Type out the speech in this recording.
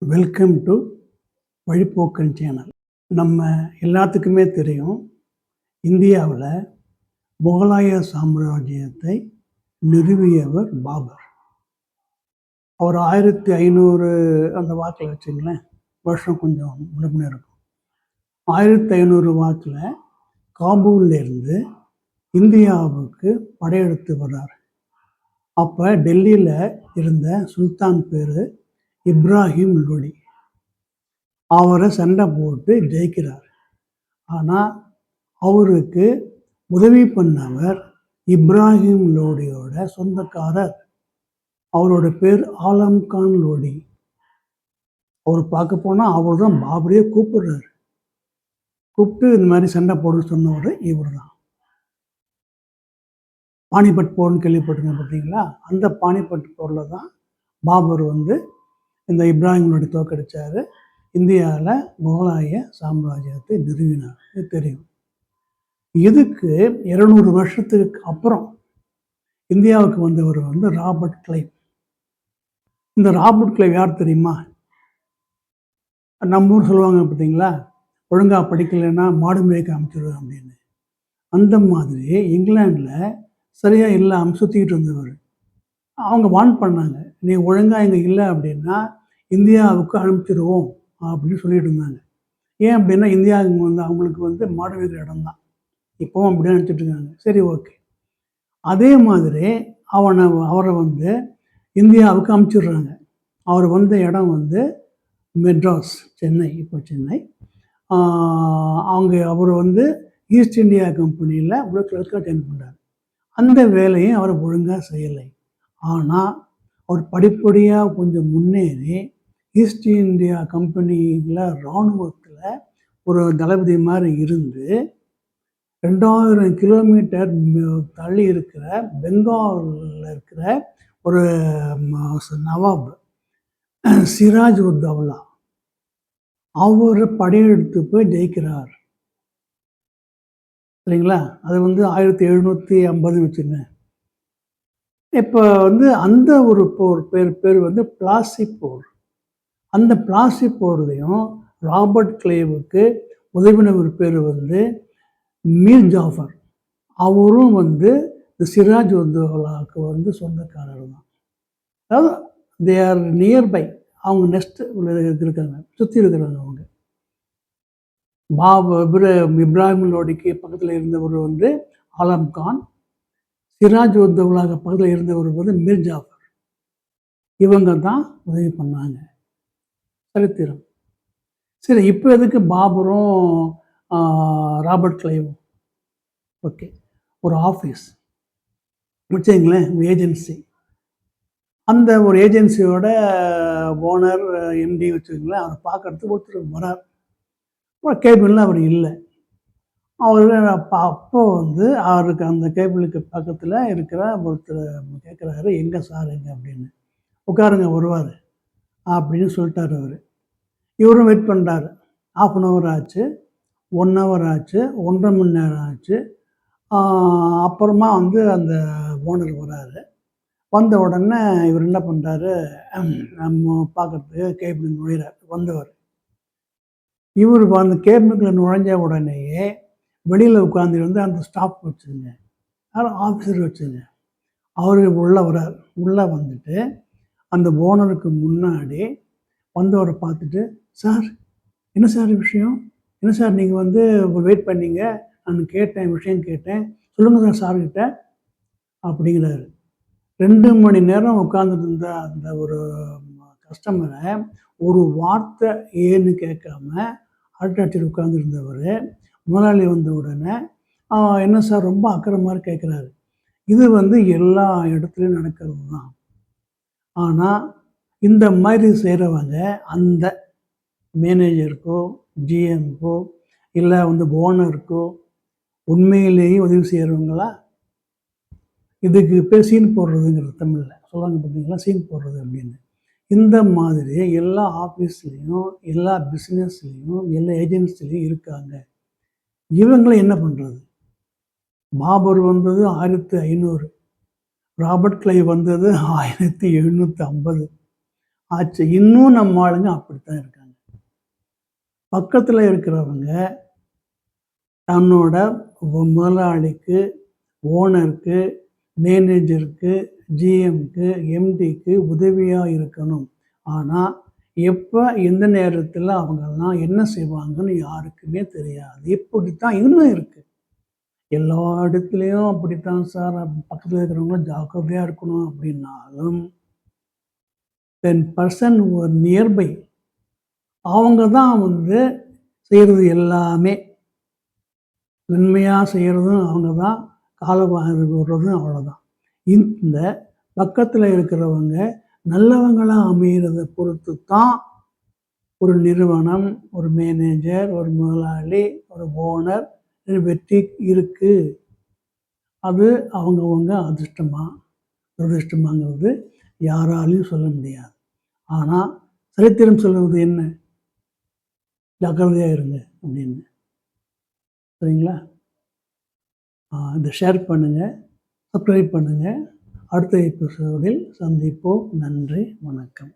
Welcome to வழிப்போக்கன் channel. நம்ம எல்லாத்துக்குமே தெரியும், இந்தியாவில் முகலாய சாம்ராஜ்யத்தை நிறுவியவர் பாபர். அவர் 1500 அந்த வாக்கில் வச்சுங்களேன், வருஷம் கொஞ்சம் முன்ன இருக்கும். 1500 வாக்கில் காபூல்லேருந்து இந்தியாவுக்கு படையெடுத்து வர்றார். அப்போ டெல்லியில் இருந்த சுல்தான் பேர் இப்ராஹிம் லோடி. அவரை சண்டை போட்டு ஜெயிக்கிறார். ஆனால் அவருக்கு உதவி பண்ணவர் இப்ராஹிம் லோடியோட சொந்தக்காரர். அவரோட பேர் ஆலம்கான் லோடி. அவர் பார்க்க போனால் அவர் தான் பாபரையே கூப்பிடுறாரு. கூப்பிட்டு இந்த மாதிரி சண்டை போட சொன்னவர் இவர் தான். பானிபட் போர்னு கேள்விப்பட்டுங்க பார்த்தீங்களா? அந்த பானிபட் போரில் தான் பாபர் இந்த இப்ராஹிம் லோடி தோக்கடிச்சார். இந்தியாவில் முகலாய சாம்ராஜ்யத்தை நிறுவினார். இது தெரியும். இதுக்கு 200 வருஷத்துக்கு அப்புறம் இந்தியாவுக்கு வந்தவர் ராபர்ட் கிளைவ். இந்த ராபர்ட் கிளைவ் யார் தெரியுமா? நம்ம ஊர் சொல்லுவாங்க பார்த்தீங்களா, ஒழுங்காக படிக்கலைன்னா மாடு மேய்க்க அமைச்சிருவேன் அப்படின்னு. அந்த மாதிரி இங்கிலாண்டில் சரியாக இல்லாமல் சுற்றிக்கிட்டு இருந்தவர். அவங்க வார்ன் பண்ணாங்க, நீ ஒழுங்காக இங்கே இல்லை அப்படின்னா இந்தியாவுக்கு அனுப்பிச்சிடுவோம் அப்படின்னு சொல்லிட்டு இருந்தாங்க. ஏன் அப்படின்னா இந்தியாவுக்கு அவங்களுக்கு மாடு வைக்கிற இடம் தான். இப்போவும் அப்படி நினச்சிட்டு இருக்காங்க. சரி, ஓகே. அதே மாதிரி அவரை இந்தியாவுக்கு அனுப்பிச்சிடுறாங்க. அவர் வந்த இடம் மெட்ராஸ், சென்னை. இப்போ சென்னை. அவர் ஈஸ்ட் இந்தியா கம்பெனியில் கிளர்க்காக ஜாயின் பண்ணுறாரு. அந்த வேலையும் அவர் ஒழுங்காக செய்யலை. ஆனால் அவர் படிப்படியாக கொஞ்சம் முன்னேறி ஈஸ்ட் இந்தியா கம்பெனியில் இராணுவத்தில் ஒரு தளபதி மாதிரி இருந்து 2000 கிலோமீட்டர் தள்ளி இருக்கிற பெங்காலில் இருக்கிற ஒரு நவாப் சிராஜ் உத் தௌலா அவர் படையெடுத்து போய் ஜெயிக்கிறார். சரிங்களா? அது 1750 வச்சுங்க. இப்போ அந்த ஒரு பேர் பிளாசி போர். அந்த பிளாசி போர்லையும் ராபர்ட் கிளைவுக்கு உதவின ஒரு பேர் மீர் ஜாஃபர். அவரும் இந்த சிராஜ் உத்தௌலாவுக்கு சொந்தக்காரர் தான். அதாவது தே ஆர் நியர்பை. அவங்க நெக்ஸ்ட் இருக்காங்க, சுற்றி இருக்கிறாங்க. அவங்க இப்ராஹிம் லோடிக்கு பக்கத்தில் இருந்தவர் ஆலம் கான். சிராஜ் உத்தௌலாவுக்கு பக்கத்தில் இருந்தவர் மீர் ஜாஃபர். இவங்க தான் உதவி பண்ணாங்க. சரித்திரம். சரி, இப்போ எதுக்கு பாபரும் ராபர்ட் கிளைவும்? ஓகே, ஒரு ஆஃபீஸ் வச்சுங்களேன், ஒரு ஏஜென்சி. அந்த ஒரு ஏஜென்சியோட ஓனர், எம்டி வச்சுங்களேன், அவரை பார்க்கறதுக்கு ஒருத்தர் வரார். கேபிளில் அவர் இல்லை. அவர் அப்போ அவருக்கு அந்த கேபிளுக்கு பக்கத்தில் இருக்கிற ஒருத்தர் கேட்குறாரு, எங்கே சார் எங்கே அப்படின்னு. உட்காருங்க, வருவார் அப்படின்னு சொல்லிட்டார் அவர். இவரும் வெயிட் பண்ணுறாரு. 1/2 hour ஆச்சு, 1 hour ஆச்சு, 1.5 மணி நேரம் ஆச்சு. அப்புறமா அந்த ஓனர் வராரு. வந்த உடனே இவர் என்ன பண்ணுறாரு, நம்ம பார்க்குறதுக்கு கேபிள் நுழையிறார் வந்தவர். இவர் அந்த கேபிளுக்குள்ள நுழைஞ்ச உடனேயே வெளியில் உட்காந்து அந்த ஸ்டாஃப் வச்சுங்க, ஆஃபீஸர் வச்சுங்க, அவர் உள்ளே வரார். உள்ளே வந்துட்டு அந்த ஓனருக்கு முன்னாடி வந்தவரை பார்த்துட்டு, சார் என்ன சார் விஷயம், என்ன சார் நீங்கள் வெயிட் பண்ணீங்க, நான் கேட்டேன், விஷயம் கேட்டேன், சொல்லுங்கள் சார் சார்கிட்ட அப்படிங்கிறாரு. 2 மணி நேரம் உட்காந்துட்டு இருந்த அந்த ஒரு கஸ்டமரை ஒரு வார்த்தை ஏன்னு கேட்காம அடிச்சு உட்காந்துருந்தவர் முதலாளி வந்த உடனே என்ன சார் ரொம்ப அக்கறை மாதிரி கேட்குறாரு. இது எல்லா இடத்துலையும் நடக்கிறது தான். ஆனால் இந்த மாதிரி செய்கிறவங்க அந்த மேனேஜருக்கோ ஜிஎம்க்கோ இல்லை ஓனருக்கோ உண்மையிலேயே உதவி செய்கிறவங்களா? இதுக்கு பேர் சீன் போடுறதுங்கிறது தமிழில் சொல்கிறாங்க பார்த்தீங்களா, சீன் போடுறது அப்படின்னு. இந்த மாதிரி எல்லா ஆஃபீஸ்லேயும், எல்லா பிஸ்னஸ்லேயும், எல்லா ஏஜென்சிலையும் இருக்காங்க. இவங்களை என்ன பண்ணுறது? பாபர் வந்தது 1500, ராபர்ட் கிளைவ் வந்தது 1750 ஆச்சு. இன்னும் நம்ம ஆளுங்க அப்படித்தான் இருக்காங்க. பக்கத்தில் இருக்கிறவங்க தன்னோட முதலாளிக்கு, ஓனருக்கு, மேனேஜருக்கு, ஜிஎம்க்கு, எம்டிக்கு உதவியாக இருக்கணும். ஆனால் எப்போ எந்த நேரத்தில் அவங்கெல்லாம் என்ன செய்வாங்கன்னு யாருக்குமே தெரியாது. இப்படித்தான் இன்னும் இருக்குது. எல்லா இடத்துலையும் அப்படித்தான் சார். பக்கத்தில் இருக்கிறவங்களும் ஜாக்கிரதையாக இருக்கணும் அப்படின்னாலும் 10% நியர்பை அவங்க தான் செய்கிறது எல்லாமே. நன்மையாக செய்கிறதும் அவங்க தான், காலவாரி விடுறதும் அவ்வளோதான். இந்த பக்கத்தில் இருக்கிறவங்க நல்லவங்களாக அமைகிறத பொறுத்து தான் ஒரு நிறுவனம், ஒரு மேனேஜர், ஒரு முதலாளி, ஒரு ஓனர் வெற்றி இருக்குது. அது அவங்கவுங்க அதிர்ஷ்டமா துரதிர்ஷ்டமாங்கிறது யாராலையும் சொல்ல முடியாது. ஆனால் சரித்திரம் சொல்வது என்ன? ஜாக்கிரதையாக இருங்க அப்படின்னு. சரிங்களா? இதை ஷேர் பண்ணுங்கள், சப்ஸ்கிரைப் பண்ணுங்கள். அடுத்த எபிசோடில் சந்திப்போம். நன்றி, வணக்கம்.